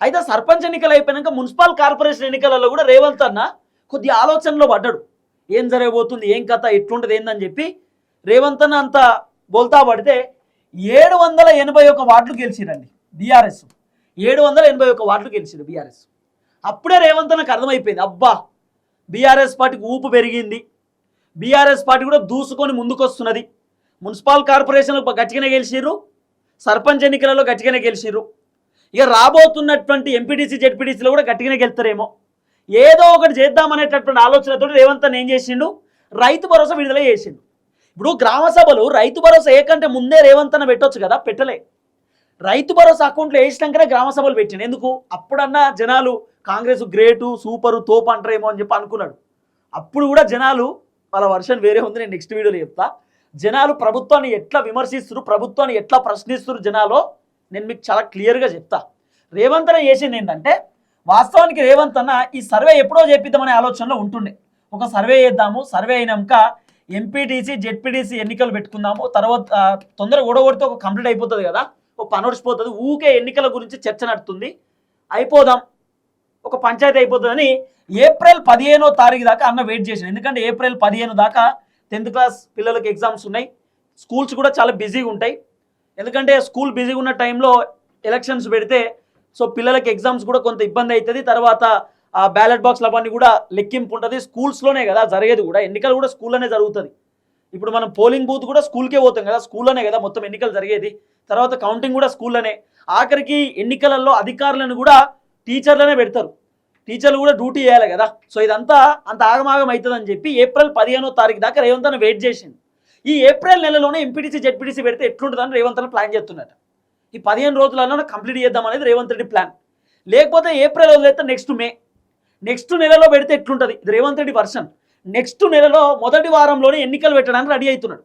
అయితే సర్పంచ్ ఎన్నికలు అయిపోయాక మున్సిపల్ కార్పొరేషన్ ఎన్నికలలో కూడా రేవంత్ అన్న కొద్ది ఆలోచనలో పడ్డాడు. ఏం జరగబోతుంది, ఏం కథ, ఎట్లుంటుంది ఏందని చెప్పి రేవంత్ అన్న అంత బోల్తా పడితే 781 వార్డులు గెలిచిరండి బీఆర్ఎస్. 781 వార్డులు గెలిచిరు బీఆర్ఎస్. అప్పుడే రేవంత్ అన్నకు అర్థమైపోయింది, అబ్బా బీఆర్ఎస్ పార్టీకి ఊపు పెరిగింది, బీఆర్ఎస్ పార్టీ కూడా దూసుకొని ముందుకొస్తున్నది. మున్సిపల్ కార్పొరేషన్లు గట్టిగానే గెలిచిర్రు, సర్పంచ్ ఎన్నికలలో గట్టిగానే గెలిచిర్రు, ఇక రాబోతున్నటువంటి ఎంపీటీసీ జెడ్పీటీసీలో కూడా గట్టిగానే గెలుతారేమో, ఏదో ఒకటి చేద్దామనేటటువంటి ఆలోచనతో రేవంత్ అన్న ఏం చేసిండు, రైతు భరోసా విడుదల చేసిండు. ఇప్పుడు గ్రామ సభలు రైతు భరోసా ఏకంటే ముందే రేవంత్ అన్న పెట్టొచ్చు కదా, పెట్టలే. రైతు భరోసా అకౌంట్లో వేసినాకనే గ్రామ సభలు పెట్టిండు. ఎందుకు? అప్పుడన్నా జనాలు కాంగ్రెస్ గ్రేటు సూపరు తోపు అంటారేమో అని చెప్పి అనుకున్నాడు. అప్పుడు కూడా జనాలు, వాళ్ళ వర్షన్ వేరే ఉంది, నేను నెక్స్ట్ వీడియోలో చెప్తా. జనాలు ప్రభుత్వాన్ని ఎట్లా విమర్శిస్తున్నారు, ప్రభుత్వాన్ని ఎట్లా ప్రశ్నిస్తున్నారు జనాలు, నేను మీకు చాలా క్లియర్గా చెప్తా. రేవంత్ అన్న చేసింది ఏంటంటే, వాస్తవానికి రేవంత్ అన్న ఈ సర్వే ఎప్పుడో చేపిద్దామనే ఆలోచనలో ఉంటుండే. ఒక సర్వే చేద్దాము, సర్వే అయినాక ఎంపీటీసీ జెడ్పీటీసీ ఎన్నికలు పెట్టుకుందాము, తర్వాత తొందరగా ఓడగొడితే ఒక కంప్లీట్ అయిపోతుంది కదా, ఒక పనొడిచిపోతుంది, ఊకే ఎన్నికల గురించి చర్చ నడుతుంది, అయిపోదాం, ఒక పంచాయతీ అయిపోతుందని ఏప్రిల్ 15వ తారీఖు దాకా అన్న వెయిట్ చేశాను. ఎందుకంటే ఏప్రిల్ 15 దాకా 10th క్లాస్ పిల్లలకి ఎగ్జామ్స్ ఉన్నాయి, స్కూల్స్ కూడా చాలా బిజీగా ఉంటాయి. ఎందుకంటే స్కూల్ బిజీగా ఉన్న టైంలో ఎలక్షన్స్ పెడితే సో పిల్లలకి ఎగ్జామ్స్ కూడా కొంత ఇబ్బంది అవుతుంది. తర్వాత ఆ బ్యాలెట్ బాక్స్లు అవన్నీ కూడా లెక్కింపు ఉంటుంది, స్కూల్స్లోనే కదా జరిగేది, కూడా ఎన్నికలు కూడా స్కూల్లోనే జరుగుతుంది. ఇప్పుడు మనం పోలింగ్ బూత్ కూడా స్కూల్కే పోతాం కదా, స్కూల్లోనే కదా మొత్తం ఎన్నికలు జరిగేది. తర్వాత కౌంటింగ్ కూడా స్కూల్లోనే. ఆఖరికి ఎన్నికలలో అధికారులను కూడా టీచర్లనే పెడతారు, టీచర్లు కూడా డ్యూటీ చేయాలి కదా. సో ఇదంతా అంత ఆగమాగం అవుతుందని చెప్పి ఏప్రిల్ 15వ తారీఖు దాకా రేవంత్ అన్న వెయిట్ చేసింది. ఈ ఏప్రిల్ నెలలోనే ఎంపీటీసీ జెడ్పీటీసీ పెడితే ఎట్లుంటుందని రేవంత్ అన్న ప్లాన్ చేస్తున్నట్టు. ఈ 15 రోజులలో కంప్లీట్ చేద్దాం అనేది రేవంత్ రెడ్డి ప్లాన్. లేకపోతే ఏప్రిల్ వదిలేస్తే నెక్స్ట్ నెలలో పెడితే ఎట్లుంటుంది, ఇది రేవంత్ రెడ్డి వర్షన్. నెక్స్ట్ నెలలో మొదటి వారంలోనే ఎన్నికలు పెట్టడానికి రెడీ అవుతున్నాడు.